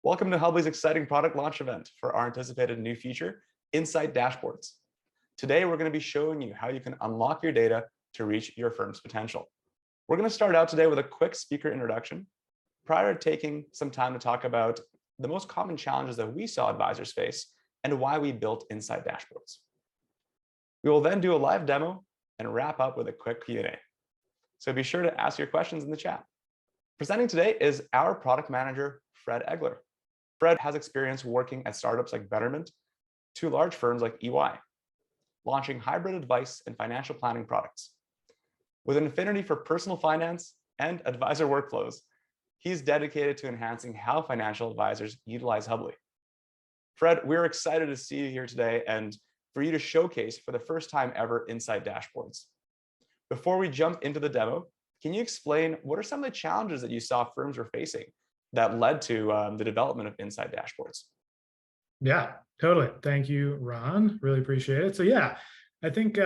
Welcome to Hubly's exciting product launch event for our anticipated new feature, Insight Dashboards. Today, we're going to be showing you how you can unlock your data to reach your firm's potential. We're going to start out today with a quick speaker introduction, prior to taking some time to talk about the most common challenges that we saw advisors face and why we built Insight Dashboards. We will then do a live demo and wrap up with a quick Q&A. So be sure to ask your questions in the chat. Presenting today is our product manager, Fred Egler. Fred has experience working at startups like Betterment to large firms like EY, launching hybrid advice and financial planning products. With an affinity for personal finance and advisor workflows, he's dedicated to enhancing how financial advisors utilize Hubly. Fred, we're excited to see you here today and for you to showcase for the first time ever Insight Dashboards. Before we jump into the demo, can you explain what are some of the challenges that you saw firms were facing that led to the development of Insight Dashboards? Yeah, totally. Thank you, Ron. Really appreciate it. So yeah, I think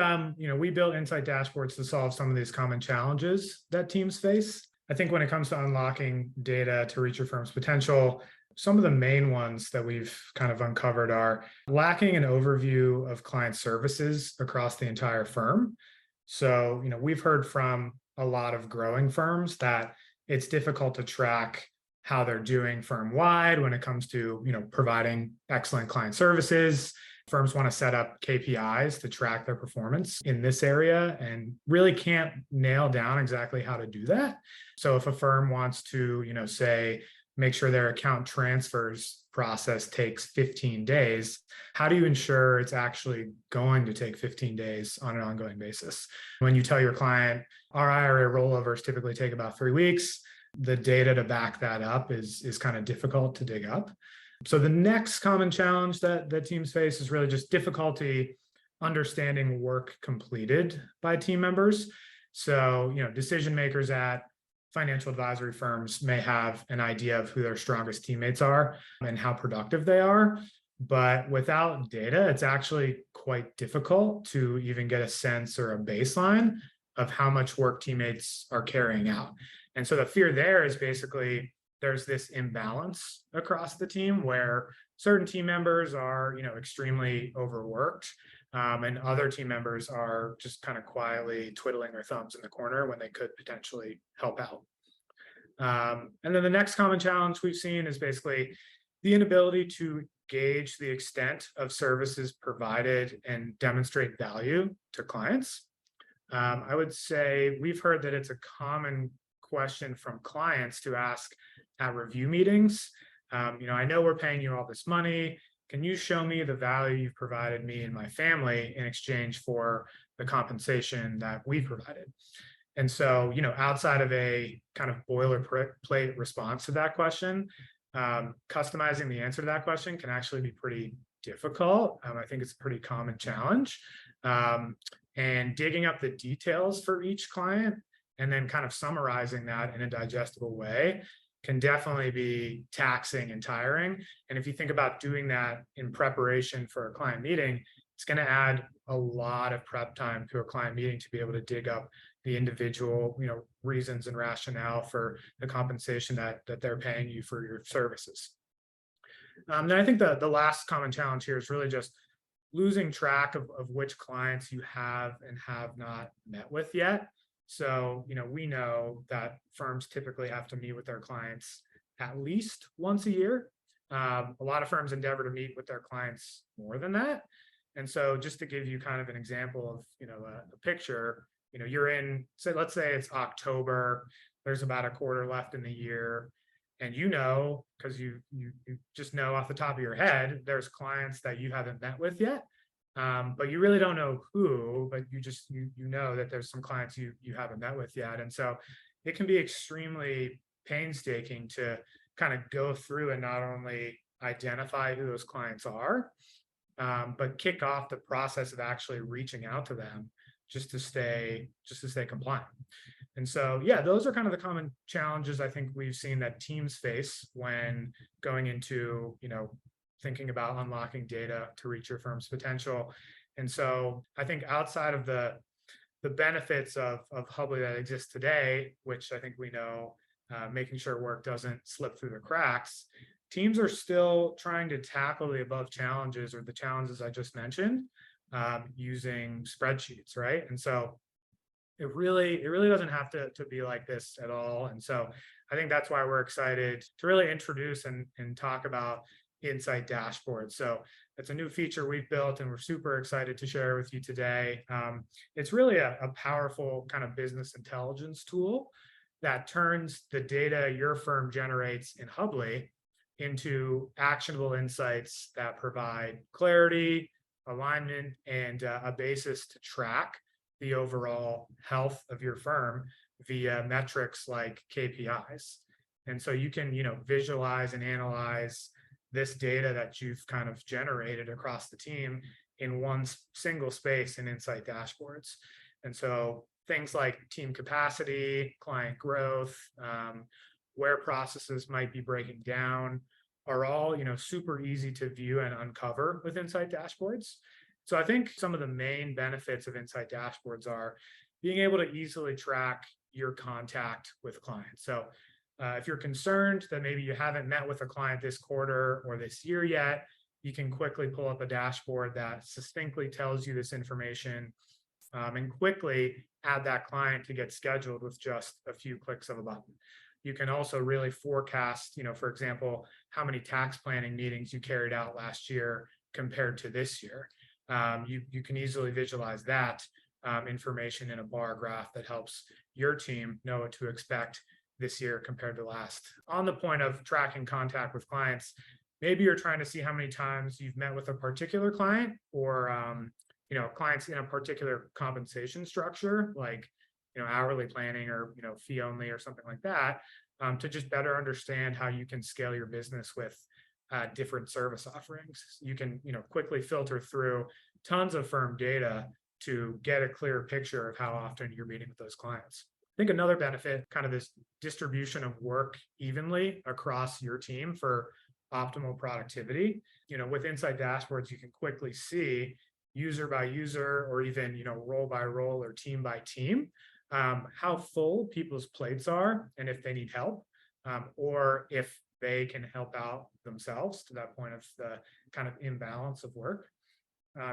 we built Insight Dashboards to solve some of these common challenges that teams face. I think when it comes to unlocking data to reach your firm's potential, some of the main ones that we've kind of uncovered are lacking an overview of client services across the entire firm. So, we've heard from a lot of growing firms that it's difficult to track how they're doing firm-wide when it comes to, providing excellent client services. Firms want to set up KPIs to track their performance in this area and really can't nail down exactly how to do that. So if a firm wants to, say, make sure their account transfers process takes 15 days, how do you ensure it's actually going to take 15 days on an ongoing basis? When you tell your client, our IRA rollovers typically take about 3 weeks, the data to back that up is kind of difficult to dig up. So the next common challenge that teams face is really just difficulty understanding work completed by team members. So, decision makers at financial advisory firms may have an idea of who their strongest teammates are and how productive they are. But without data, it's actually quite difficult to even get a sense or a baseline of how much work teammates are carrying out. And so the fear there is basically there's this imbalance across the team where certain team members are, extremely overworked, and other team members are just kind of quietly twiddling their thumbs in the corner when they could potentially help out. And then the next common challenge we've seen is basically the inability to gauge the extent of services provided and demonstrate value to clients. I would say we've heard that it's a common question from clients to ask at review meetings. I know we're paying you all this money. Can you show me the value you've provided me and my family in exchange for the compensation that we provided? And so, outside of a kind of boilerplate response to that question, customizing the answer to that question can actually be pretty difficult. I think it's a pretty common challenge. And digging up the details for each client and then kind of summarizing that in a digestible way can definitely be taxing and tiring. And if you think about doing that in preparation for a client meeting, it's going to add a lot of prep time to a client meeting to be able to dig up the individual, reasons and rationale for the compensation that they're paying you for your services. Then I think the last common challenge here is really just losing track of which clients you have and have not met with yet. So, we know that firms typically have to meet with their clients at least once a year. A lot of firms endeavor to meet with their clients more than that. And so just to give you kind of an example of, a picture, you're in, let's say it's October, there's about a quarter left in the year. And because you just know off the top of your head, there's clients that you haven't met with yet. But you really don't know who, but you know that there's some clients you haven't met with yet. And so it can be extremely painstaking to kind of go through and not only identify who those clients are, but kick off the process of actually reaching out to them just to stay compliant. And so, yeah, those are kind of the common challenges I think we've seen that teams face when going into, thinking about unlocking data to reach your firm's potential. And so I think outside of the benefits of Hubly that exist today, which I think we know, making sure work doesn't slip through the cracks, teams are still trying to tackle the above challenges or the challenges I just mentioned using spreadsheets, right? And so it really doesn't have to be like this at all. And so I think that's why we're excited to really introduce and talk about Insight Dashboards. So it's a new feature we've built and we're super excited to share with you today. It's really a powerful kind of business intelligence tool that turns the data your firm generates in Hubly into actionable insights that provide clarity, alignment, and a basis to track the overall health of your firm via metrics like KPIs. And so you can, visualize and analyze this data that you've kind of generated across the team in one single space in Insight Dashboards. And so things like team capacity, client growth, where processes might be breaking down are all, super easy to view and uncover with Insight Dashboards. So I think some of the main benefits of Insight Dashboards are being able to easily track your contact with clients. So if you're concerned that maybe you haven't met with a client this quarter or this year yet, you can quickly pull up a dashboard that succinctly tells you this information and quickly add that client to get scheduled with just a few clicks of a button. You can also really forecast, for example, how many tax planning meetings you carried out last year compared to this year. You can easily visualize that information in a bar graph that helps your team know what to expect this year compared to last. On the point of tracking contact with clients, maybe you're trying to see how many times you've met with a particular client or clients in a particular compensation structure, like hourly planning or fee only or something like that, to just better understand how you can scale your business with different service offerings. You can quickly filter through tons of firm data to get a clear picture of how often you're meeting with those clients. I think another benefit, kind of this distribution of work evenly across your team for optimal productivity. With Insight Dashboards, you can quickly see user by user or even role by role or team by team how full people's plates are and if they need help or if they can help out themselves to that point of the kind of imbalance of work.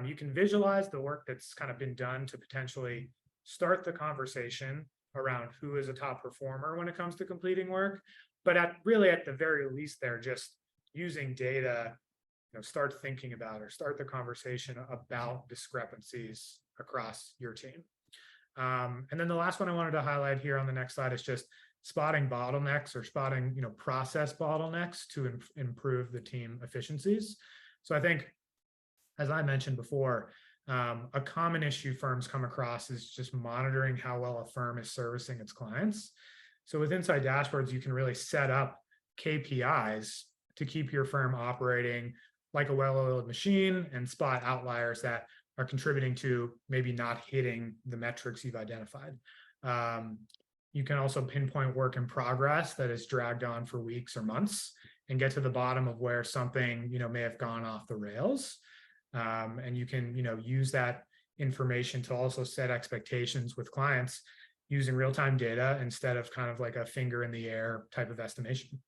You can visualize the work that's kind of been done to potentially start the conversation around who is a top performer when it comes to completing work, but at the very least, they're just using data, start thinking about or start the conversation about discrepancies across your team. And then the last one I wanted to highlight here on the next slide is just spotting bottlenecks or spotting, process bottlenecks to improve the team efficiencies. So I think, as I mentioned before, a common issue firms come across is just monitoring how well a firm is servicing its clients. So with Insight Dashboards, you can really set up KPIs to keep your firm operating like a well-oiled machine and spot outliers that are contributing to maybe not hitting the metrics you've identified. You can also pinpoint work in progress that is dragged on for weeks or months and get to the bottom of where something may have gone off the rails. And you can use that information to also set expectations with clients using real-time data instead of kind of like a finger in the air type of estimation.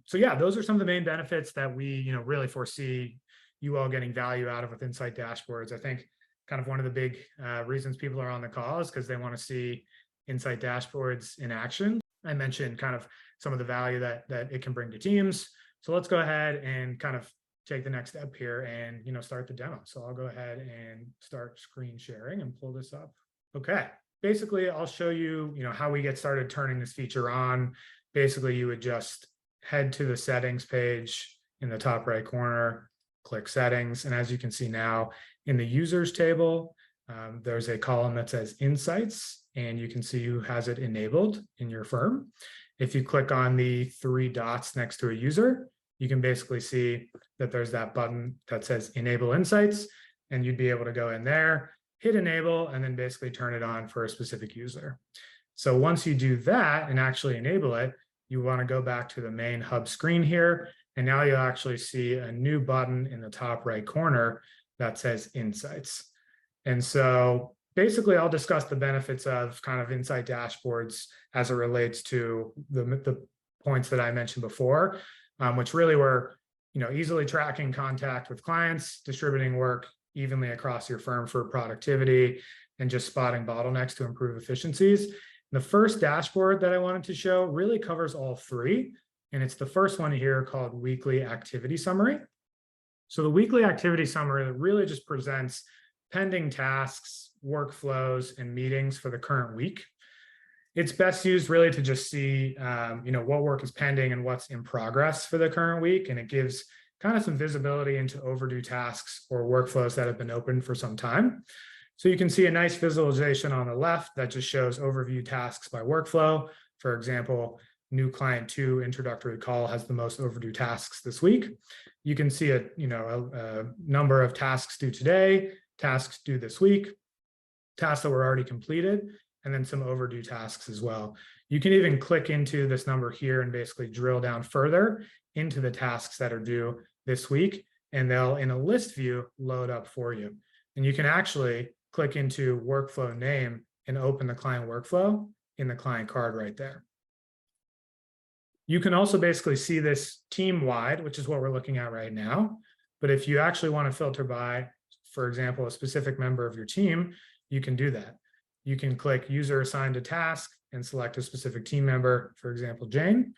So yeah, those are some of the main benefits that we really foresee you all getting value out of with Insight Dashboards. I think kind of one of the big reasons people are on the call is because they want to see Insight Dashboards in action. I mentioned kind of some of the value that it can bring to teams. So let's go ahead and kind of take the next step here and start the demo. So I'll go ahead and start screen sharing and pull this up. Okay, basically I'll show you how we get started turning this feature on. Basically, you would just head to the settings page in the top right corner, click settings, and as you can see now in the users table, there's a column that says insights, and you can see who has it enabled in your firm. If you click on the three dots next to a user, you can basically see that there's that button that says enable insights, and you'd be able to go in there, hit enable, and then basically turn it on for a specific user. So once you do that and actually enable it, you want to go back to the main hub screen here, and now you'll actually see a new button in the top right corner that says insights. And so basically I'll discuss the benefits of kind of Insight Dashboards as it relates to the points that I mentioned before. which really were, easily tracking contact with clients, distributing work evenly across your firm for productivity, and just spotting bottlenecks to improve efficiencies. The first dashboard that I wanted to show really covers all three, and it's the first one here called Weekly Activity Summary. So the Weekly Activity Summary really just presents pending tasks, workflows, and meetings for the current week. It's best used really to just see, what work is pending and what's in progress for the current week, and it gives kind of some visibility into overdue tasks or workflows that have been open for some time. So you can see a nice visualization on the left that just shows overview tasks by workflow. For example, new client 2 introductory call has the most overdue tasks this week. You can see a number of tasks due today, tasks due this week, tasks that were already completed, and then some overdue tasks as well. You can even click into this number here and basically drill down further into the tasks that are due this week, and they'll, in a list view, load up for you. And you can actually click into workflow name and open the client workflow in the client card right there. You can also basically see this team-wide, which is what we're looking at right now. But if you actually want to filter by, for example, a specific member of your team, you can do that. You can click user assigned a task and select a specific team member, for example, Jane,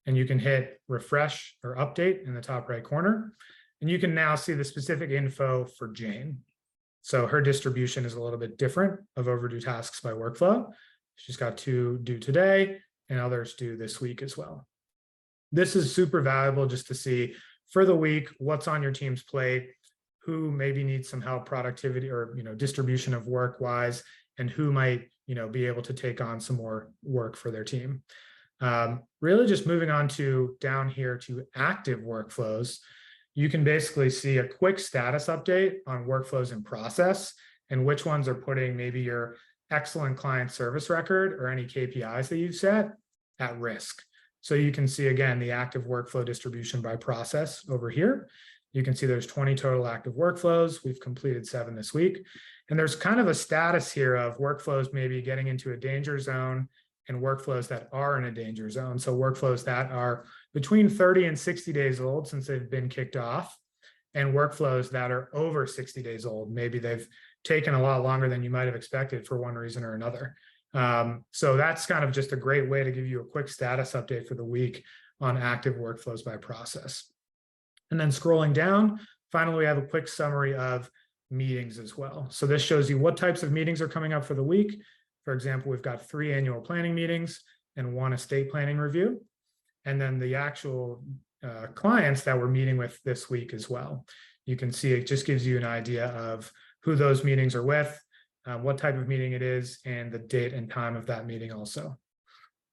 and you can hit refresh or update in the top right corner. And you can now see the specific info for Jane. So her distribution is a little bit different of overdue tasks by workflow. She's got 2 due today and others due this week as well. This is super valuable just to see for the week, what's on your team's plate, who maybe needs some help productivity or, distribution of work wise, and who might, be able to take on some more work for their team. Really just moving on to down here to active workflows, you can basically see a quick status update on workflows in process and which ones are putting maybe your excellent client service record or any KPIs that you've set at risk. So you can see, again, the active workflow distribution by process over here. You can see there's 20 total active workflows. We've completed 7 this week. And there's kind of a status here of workflows maybe getting into a danger zone and workflows that are in a danger zone. So workflows that are between 30 and 60 days old since they've been kicked off, and workflows that are over 60 days old. Maybe they've taken a lot longer than you might have expected for one reason or another. So that's kind of just a great way to give you a quick status update for the week on active workflows by process. And then scrolling down, finally, we have a quick summary of meetings as well. So this shows you what types of meetings are coming up for the week. For example, we've got 3 annual planning meetings and 1 estate planning review. And then the actual clients that we're meeting with this week as well. You can see it just gives you an idea of who those meetings are with, what type of meeting it is, and the date and time of that meeting also.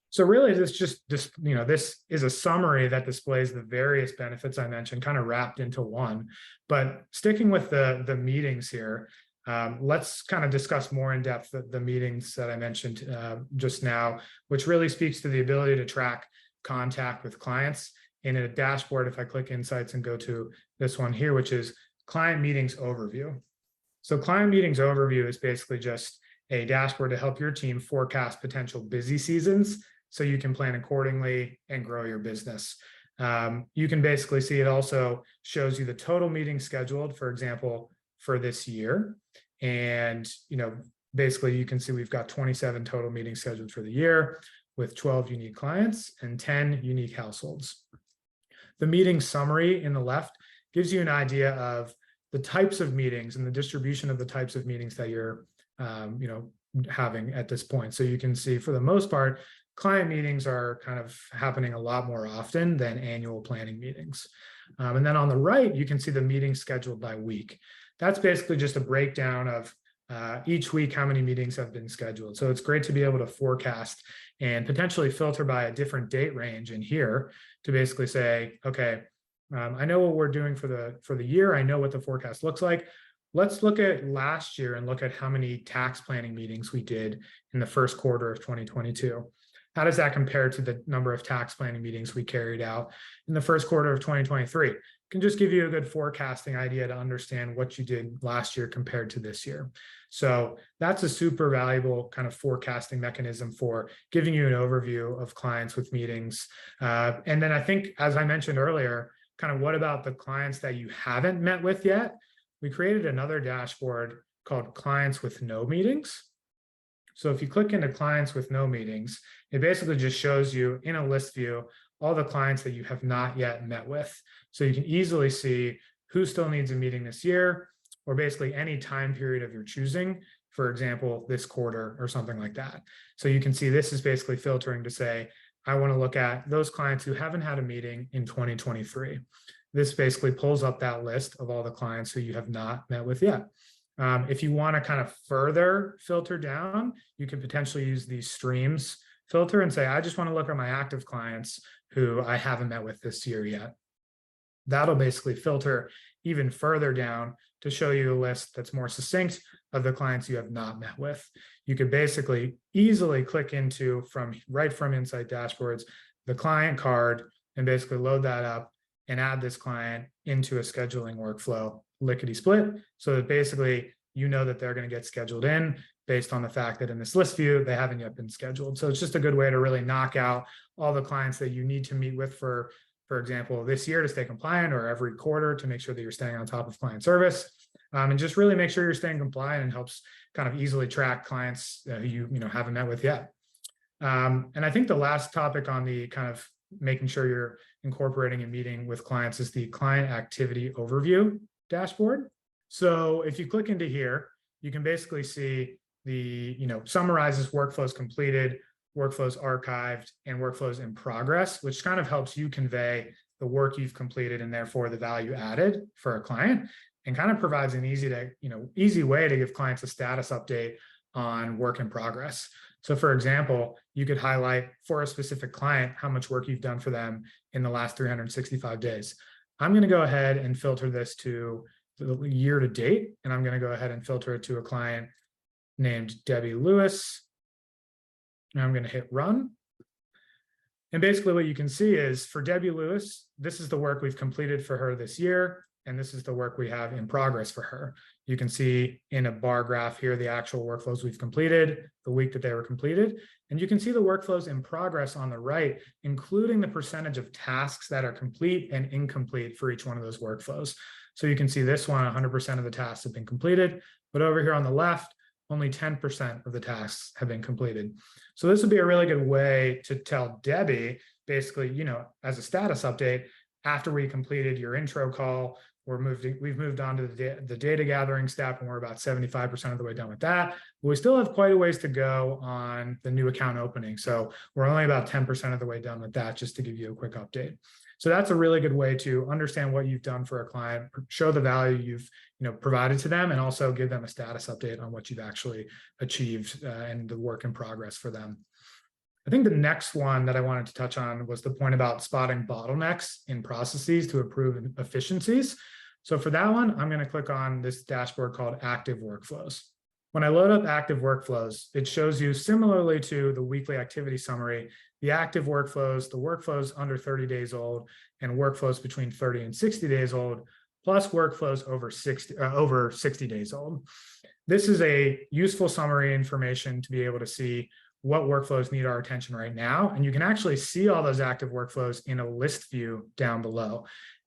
So really, this is a summary that displays the various benefits I mentioned, kind of wrapped into one. But sticking with the meetings here, let's kind of discuss more in depth the meetings that I mentioned just now, which really speaks to the ability to track contact with clients. In a dashboard, if I click Insights and go to this one here, which is Client Meetings Overview. So Client Meetings Overview is basically just a dashboard to help your team forecast potential busy seasons so you can plan accordingly and grow your business. You can basically see it also shows you the total meetings scheduled, for example, for this year. And, basically you can see we've got 27 total meetings scheduled for the year with 12 unique clients and 10 unique households. The meeting summary in the left gives you an idea of the types of meetings and the distribution of the types of meetings that you're, having at this point. So you can see for the most part, client meetings are kind of happening a lot more often than annual planning meetings. And then on the right, you can see the meetings scheduled by week. That's basically just a breakdown of each week how many meetings have been scheduled. So it's great to be able to forecast and potentially filter by a different date range in here to basically say, okay, I know what we're doing for the year. I know what the forecast looks like. Let's look at last year and look at how many tax planning meetings we did in the first quarter of 2022. How does that compare to the number of tax planning meetings we carried out in the first quarter of 2023? can just give you a good forecasting idea to understand what you did last year compared to this year. So that's a super valuable kind of forecasting mechanism for giving you an overview of clients with meetings. And then I think, as I mentioned earlier, kind of what about the clients that you haven't met with yet? We created another dashboard called Clients with No Meetings. So if you click into Clients with No Meetings, it basically just shows you in a list view all the clients that you have not yet met with. So you can easily see who still needs a meeting this year, or basically any time period of your choosing, for example, this quarter or something like that. So you can see this is basically filtering to say, I want to look at those clients who haven't had a meeting in 2023. This basically pulls up that list of all the clients who you have not met with yet. If you want to kind of further filter down, you could potentially use the streams filter and say, I just want to look at my active clients who I haven't met with this year yet. That'll basically filter even further down to show you a list that's more succinct of the clients you have not met with. You could basically easily click into right from Insight Dashboards, the client card, and basically load that up and add this client into a scheduling workflow, lickety split, so that basically you know that they're going to get scheduled in based on the fact that in this list view, they haven't yet been scheduled. So it's just a good way to really knock out all the clients that you need to meet with for example, this year to stay compliant, or every quarter to make sure that you're staying on top of client service, and just really make sure you're staying compliant, and helps kind of easily track clients who you haven't met with yet. And I think the last topic on the kind of making sure you're incorporating a meeting with clients is the client activity overview dashboard. So if you click into here, you can basically see the, summarizes workflows completed, workflows archived, and workflows in progress, which kind of helps you convey the work you've completed and therefore the value added for a client, and kind of provides an easy way to give clients a status update on work in progress. So for example, you could highlight for a specific client how much work you've done for them in the last 365 days. I'm going to go ahead and filter this to the year to date, and I'm going to go ahead and filter it to a client named Debbie Lewis. And I'm going to hit run. And basically what you can see is for Debbie Lewis, this is the work we've completed for her this year, and this is the work we have in progress for her. You can see in a bar graph here the actual workflows we've completed, the week that they were completed, and you can see the workflows in progress on the right, including the percentage of tasks that are complete and incomplete for each one of those workflows. So you can see this one, 100% of the tasks have been completed, but over here on the left, only 10% of the tasks have been completed. So this would be a really good way to tell Debbie, basically, as a status update, after we completed your intro call, we've moved on to the data gathering step, and we're about 75% of the way done with that. But we still have quite a ways to go on the new account opening. So we're only about 10% of the way done with that, just to give you a quick update. So that's a really good way to understand what you've done for a client, show the value you've provided to them, and also give them a status update on what you've actually achieved and the work in progress for them. I think the next one that I wanted to touch on was the point about spotting bottlenecks in processes to improve efficiencies. So for that one, I'm going to click on this dashboard called Active Workflows. When I load up Active Workflows, it shows you, similarly to the weekly activity summary, the active workflows, the workflows under 30 days old, and workflows between 30 and 60 days old, plus workflows over 60 days old. This is a useful summary information to be able to see what workflows need our attention right now. And you can actually see all those active workflows in a list view down below.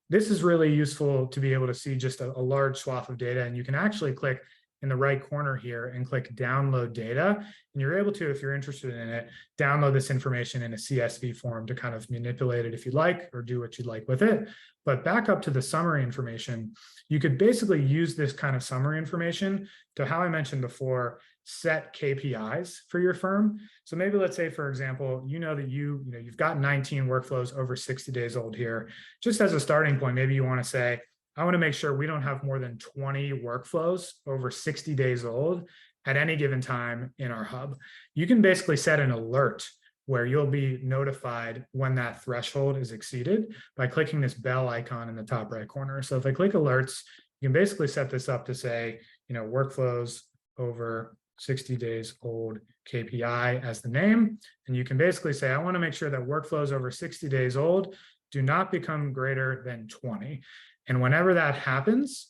This is really useful to be able to see just a large swath of data. And you can actually click in the right corner here and click download data. And you're able to, if you're interested in it, download this information in a CSV form to kind of manipulate it if you'd like, or do what you'd like with it. But back up to the summary information, you could basically use this kind of summary information to, how I mentioned before, set KPIs for your firm. So maybe let's say, for example, that you've got 19 workflows over 60 days old here. Just as a starting point, maybe you want to say, I want to make sure we don't have more than 20 workflows over 60 days old at any given time in our hub. You can basically set an alert where you'll be notified when that threshold is exceeded by clicking this bell icon in the top right corner. So if I click alerts, you can basically set this up to say, workflows over 60 days old KPI as the name. And you can basically say, I want to make sure that workflows over 60 days old do not become greater than 20. And whenever that happens,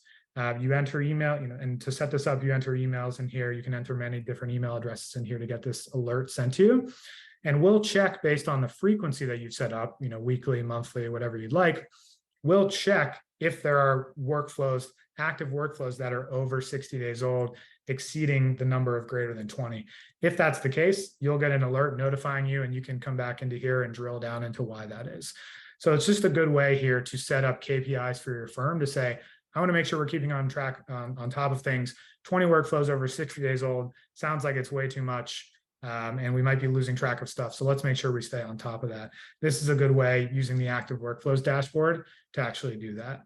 you enter email, and to set this up, you enter emails in here. You can enter many different email addresses in here to get this alert sent to you. And we'll check based on the frequency that you've set up, weekly, monthly, whatever you'd like. We'll check if there are workflows, active workflows that are over 60 days old, exceeding the number of greater than 20. If that's the case, you'll get an alert notifying you, and you can come back into here and drill down into why that is. So it's just a good way here to set up KPIs for your firm to say, I want to make sure we're keeping on track on top of things. 20 workflows over 60 days old sounds like it's way too much. And we might be losing track of stuff. So let's make sure we stay on top of that. This is a good way using the active workflows dashboard to actually do that.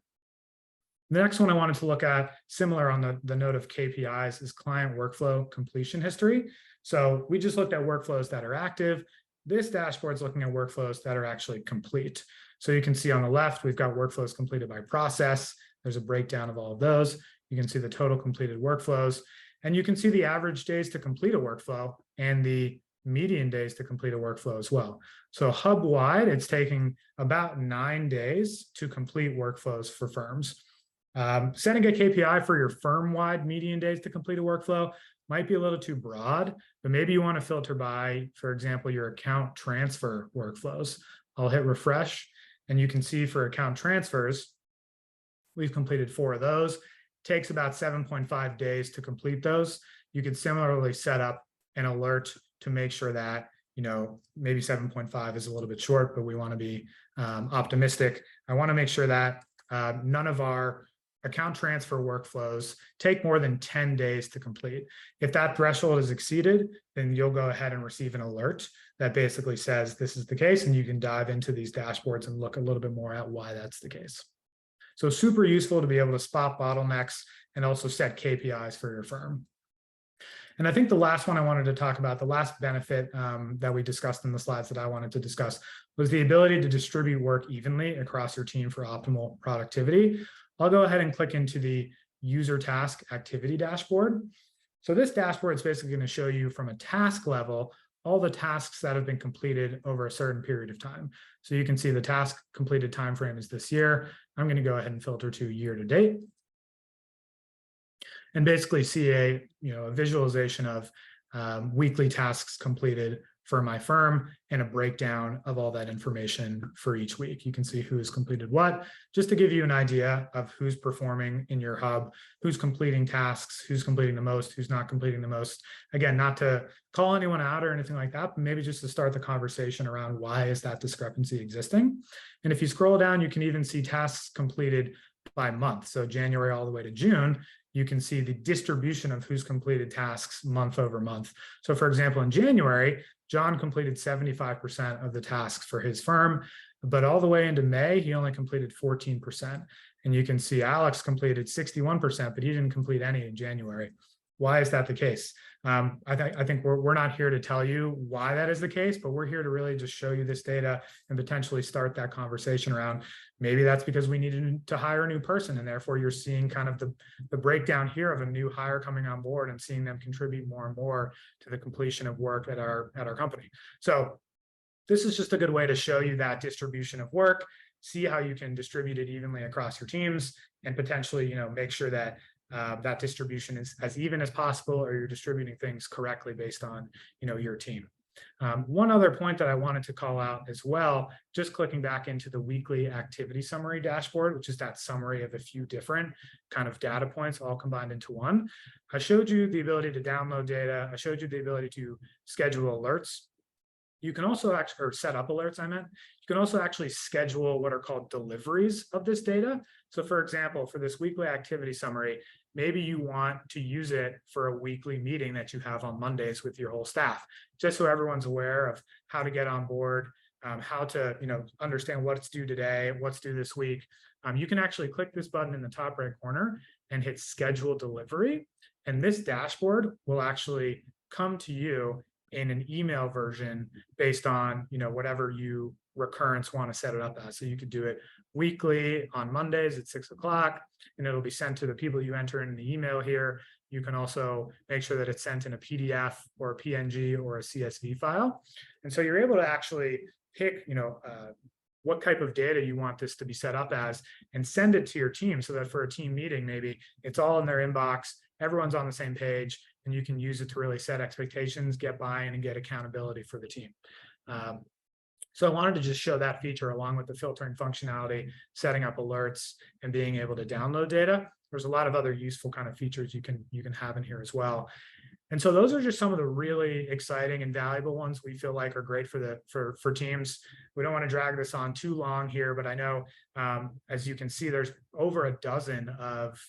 The next one I wanted to look at, similar on the note of KPIs, is client workflow completion history. So we just looked at workflows that are active. This dashboard is looking at workflows that are actually complete. So you can see on the left, we've got workflows completed by process. There's a breakdown of all of those. You can see the total completed workflows. And you can see the average days to complete a workflow and the median days to complete a workflow as well. So hub-wide, it's taking about 9 days to complete workflows for firms. Setting a KPI for your firm-wide median days to complete a workflow might be a little too broad, but maybe you want to filter by, for example, your account transfer workflows. I'll hit refresh, and you can see for account transfers, we've completed 4 of those. Takes about 7.5 days to complete those. You can similarly set up an alert to make sure that, maybe 7.5 is a little bit short, but we want to be optimistic. I want to make sure that none of our account transfer workflows take more than 10 days to complete. If that threshold is exceeded, then you'll go ahead and receive an alert that basically says this is the case, and you can dive into these dashboards and look a little bit more at why that's the case. So super useful to be able to spot bottlenecks and also set KPIs for your firm. And I think the last one I wanted to talk about, the last benefit that we discussed in the slides that I wanted to discuss, was the ability to distribute work evenly across your team for optimal productivity. I'll go ahead and click into the user task activity dashboard. So this dashboard is basically going to show you from a task level all the tasks that have been completed over a certain period of time. So you can see the task completed time frame is this year. I'm going to go ahead and filter to year to date, and basically see a visualization of weekly tasks completed for my firm and a breakdown of all that information for each week. You can see who has completed what, just to give you an idea of who's performing in your hub, who's completing tasks, who's completing the most, who's not completing the most. Again, not to call anyone out or anything like that, but maybe just to start the conversation around why is that discrepancy existing. And if you scroll down, you can even see tasks completed by month. So January all the way to June, you can see the distribution of who's completed tasks month over month. So for example, in January, John completed 75% of the tasks for his firm, but all the way into May, he only completed 14%. And you can see Alex completed 61%, but he didn't complete any in January. Why is that the case? I think we're not here to tell you why that is the case, but we're here to really just show you this data and potentially start that conversation around maybe that's because we needed to hire a new person, and therefore you're seeing kind of the breakdown here of a new hire coming on board and seeing them contribute more and more to the completion of work at our company. So this is just a good way to show you that distribution of work, see how you can distribute it evenly across your teams, and potentially make sure that that distribution is as even as possible, or you're distributing things correctly based on your team. One other point that I wanted to call out as well, just clicking back into the weekly activity summary dashboard, which is that summary of a few different kind of data points all combined into one. I showed you the ability to download data. I showed you the ability to schedule alerts. You can also actually, or set up alerts, you can also actually schedule what are called deliveries of this data. So for example, for this weekly activity summary, maybe you want to use it for a weekly meeting that you have on Mondays with your whole staff, just so everyone's aware of how to get on board, how to understand what's due today, what's due this week. You can actually click this button in the top right corner and hit schedule delivery. And this dashboard will actually come to you in an email version based on whatever you recurrence want to set it up as. So you could do it weekly on Mondays at 6 o'clock, and it'll be sent to the people you enter in the email here. You can also make sure that it's sent in a PDF or a PNG or a CSV file. And so you're able to actually pick what type of data you want this to be set up as, and send it to your team so that for a team meeting, maybe it's all in their inbox, everyone's on the same page, and you can use it to really set expectations, get buy-in, and get accountability for the team. So I wanted to just show that feature along with the filtering functionality, setting up alerts, and being able to download data. There's a lot of other useful kind of features you can have in here as well. And so those are just some of the really exciting and valuable ones we feel like are great for teams. We don't want to drag this on too long here, but I know as you can see, there's over a dozen of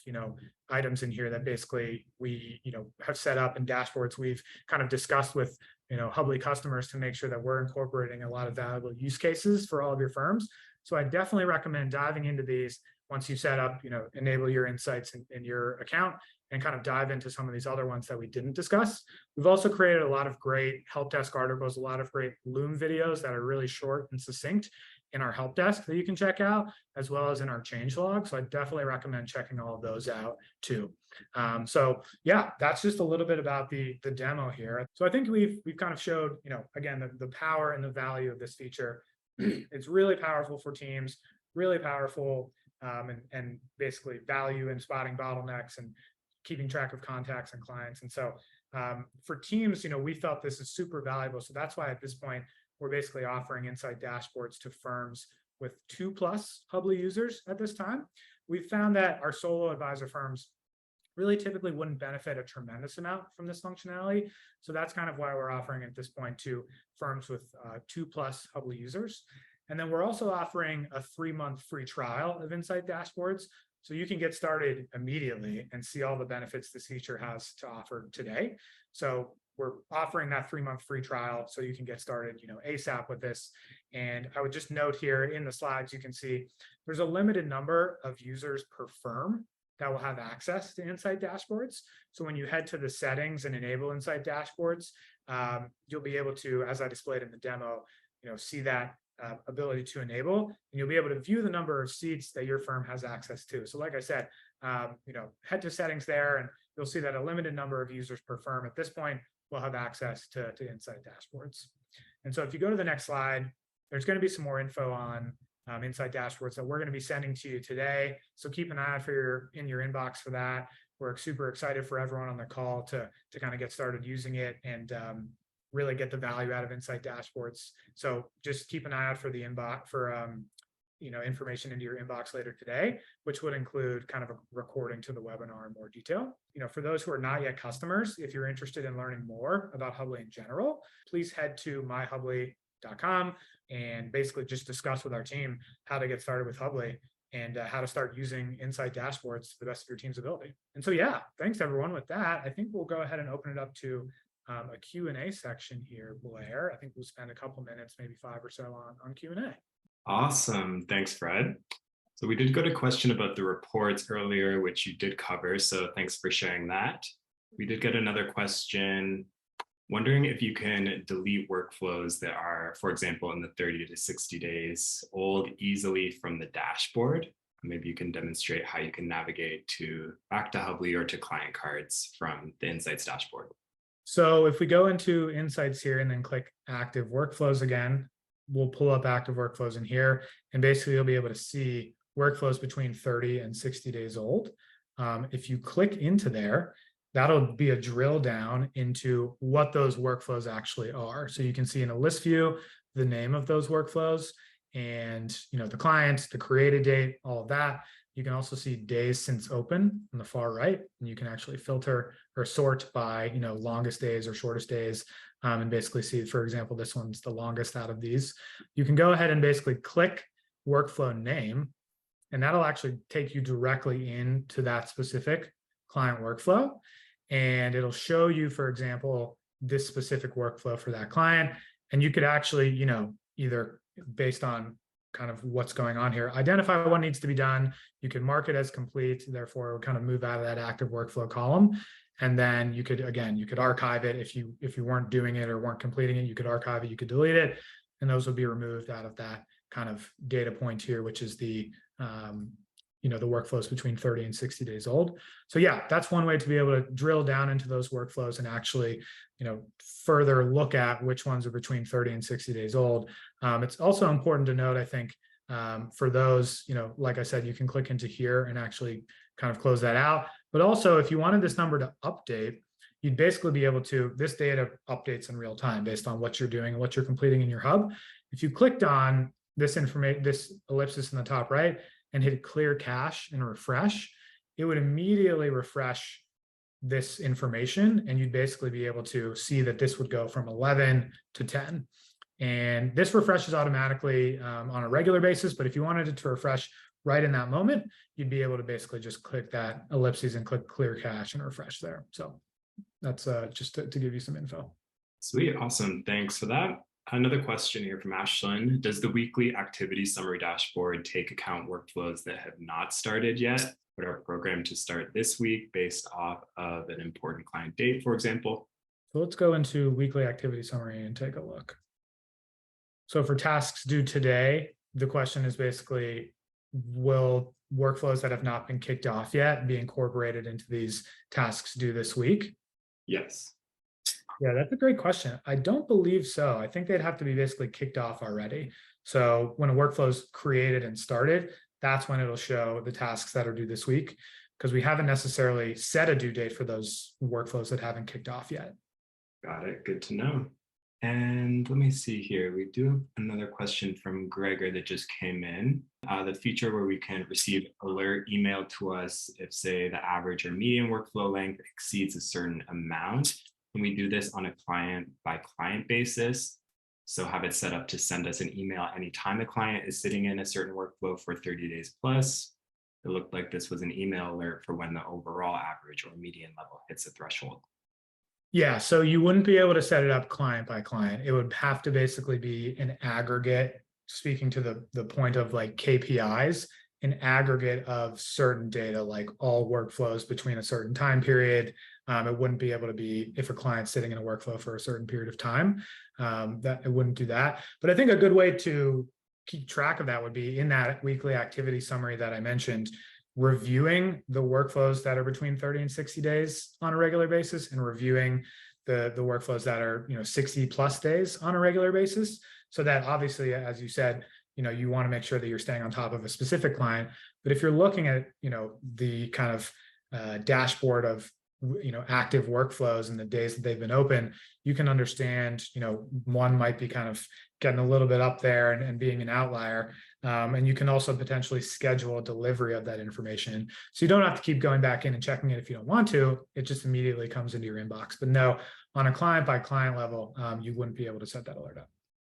items in here that basically we have set up in dashboards we've kind of discussed with Hubly customers to make sure that we're incorporating a lot of valuable use cases for all of your firms. So I definitely recommend diving into these once you set up, enable your insights in your account, and kind of dive into some of these other ones that we didn't discuss. We've also created a lot of great help desk articles, a lot of great Loom videos that are really short and succinct in our help desk that you can check out, as well as in our change log. So I definitely recommend checking all of those out too. So yeah, that's just a little bit about the demo here. So I think we've kind of showed, again, the power and the value of this feature. It's really powerful for teams, really powerful, and basically value in spotting bottlenecks and keeping track of contacts and clients. And so for teams, we felt this is super valuable. So that's why at this point, we're basically offering Insight dashboards to firms with 2+ Hubly users at this time. We've found that our solo advisor firms really typically wouldn't benefit a tremendous amount from this functionality. So that's kind of why we're offering at this point to firms with 2+ Hubly users. And then we're also offering a 3-month free trial of Insight dashboards. So you can get started immediately and see all the benefits this feature has to offer today. So we're offering that 3-month free trial so you can get started, ASAP with this. And I would just note here in the slides, you can see there's a limited number of users per firm that will have access to Insight dashboards. So when you head to the settings and enable Insight dashboards, you'll be able to, as I displayed in the demo, see that ability to enable, and you'll be able to view the number of seats that your firm has access to. So like I said, head to settings there, and you'll see that a limited number of users per firm at this point will have access to Insight dashboards. And so if you go to the next slide, there's going to be some more info on Insight dashboards that we're going to be sending to you today. So keep an eye out in your inbox for that. We're super excited for everyone on the call to kind of get started using it and really get the value out of Insight dashboards. So just keep an eye out for the inbox for information into your inbox later today, which would include kind of a recording to the webinar in more detail. For those who are not yet customers, if you're interested in learning more about Hubly in general, please head to myhubly.com and basically just discuss with our team how to get started with Hubly and how to start using Insight dashboards to the best of your team's ability. And so, yeah, thanks everyone. With that, I think we'll go ahead and open it up to a Q&A section here, Blair. I think we'll spend a couple minutes, maybe 5 or so on Q&A. Awesome. Thanks, Fred. So we did get a question about the reports earlier, which you did cover. So thanks for sharing that. We did get another question wondering if you can delete workflows that are, for example, in the 30 to 60 days old easily from the dashboard. Maybe you can demonstrate how you can navigate back to Hubly or to client cards from the Insights dashboard. So if we go into Insights here and then click Active Workflows again, we'll pull up Active Workflows in here, and basically you'll be able to see workflows between 30 and 60 days old. If you click into there, that'll be a drill down into what those workflows actually are. So you can see in a list view the name of those workflows and the client, the created date, all of that. You can also see days since open on the far right, and you can actually filter or sort by longest days or shortest days, and basically see, for example, this one's the longest out of these. You can go ahead and basically click workflow name, and that'll actually take you directly into that specific client workflow, and it'll show you, for example, this specific workflow for that client. And you could actually, either based on kind of what's going on here, identify what needs to be done. You can mark it as complete, therefore kind of move out of that active workflow column. And then you could archive it if you weren't doing it or weren't completing it. You could archive it, you could delete it, and those would be removed out of that kind of data point here, which is the the workflows between 30 and 60 days old. So yeah, that's one way to be able to drill down into those workflows and actually, further look at which ones are between 30 and 60 days old. It's also important to note, I think, for those, like I said, you can click into here and actually kind of close that out. But also, if you wanted this number to update, you'd basically be able to, this data updates in real time based on what you're doing and what you're completing in your hub. If you clicked on this information, this ellipsis in the top right, and hit clear cache and refresh, it would immediately refresh this information, and you'd basically be able to see that this would go from 11 to 10. And this refreshes automatically on a regular basis, but if you wanted it to refresh right in that moment, you'd be able to basically just click that ellipses and click clear cache and refresh there. So that's just to give you some info. Sweet, awesome, thanks for that. Another question here from Ashlyn. Does the weekly activity summary dashboard take account workflows that have not started yet, but are programmed to start this week based off of an important client date, for example? So let's go into weekly activity summary and take a look. So for tasks due today, the question is basically, will workflows that have not been kicked off yet be incorporated into these tasks due this week? Yes. Yeah, that's a great question. I don't believe so. I think they'd have to be basically kicked off already. So when a workflow is created and started, that's when it'll show the tasks that are due this week, because we haven't necessarily set a due date for those workflows that haven't kicked off yet. Got it, good to know. And let me see here. We do have another question from Gregor that just came in. The feature where we can receive alert email to us if, say, the average or median workflow length exceeds a certain amount. And we do this on a client by client basis. So have it set up to send us an email anytime the client is sitting in a certain workflow for 30 days plus. It looked like this was an email alert for when the overall average or median level hits a threshold. Yeah, so you wouldn't be able to set it up client by client. It would have to basically be an aggregate, speaking to the point of like KPIs, an aggregate of certain data, like all workflows between a certain time period. It wouldn't be able to be if a client's sitting in a workflow for a certain period of time, that it wouldn't do that. But I think a good way to keep track of that would be in that weekly activity summary that I mentioned, reviewing the workflows that are between 30 and 60 days on a regular basis, and reviewing the workflows that are 60 plus days on a regular basis. So that obviously, as you said, you want to make sure that you're staying on top of a specific client. But if you're looking at the kind of dashboard of active workflows and the days that they've been open, you can understand one might be kind of getting a little bit up there and being an outlier. And you can also potentially schedule a delivery of that information. So you don't have to keep going back in and checking it if you don't want to. It just immediately comes into your inbox. But no, on a client by client level, you wouldn't be able to set that alert up.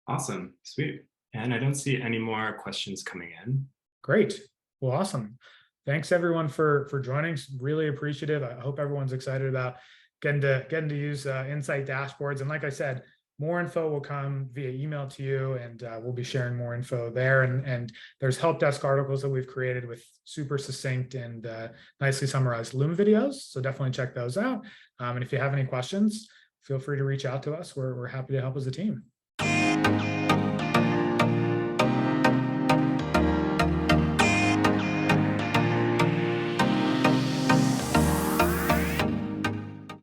Awesome, sweet. And I don't see any more questions coming in. Great. Well, awesome. Thanks everyone for joining. Really appreciative. I hope everyone's excited about getting to use Insight dashboards. And like I said, more info will come via email to you, and we'll be sharing more info there. And there's help desk articles that we've created with super succinct and nicely summarized Loom videos. So definitely check those out. And if you have any questions, feel free to reach out to us. We're happy to help as a team.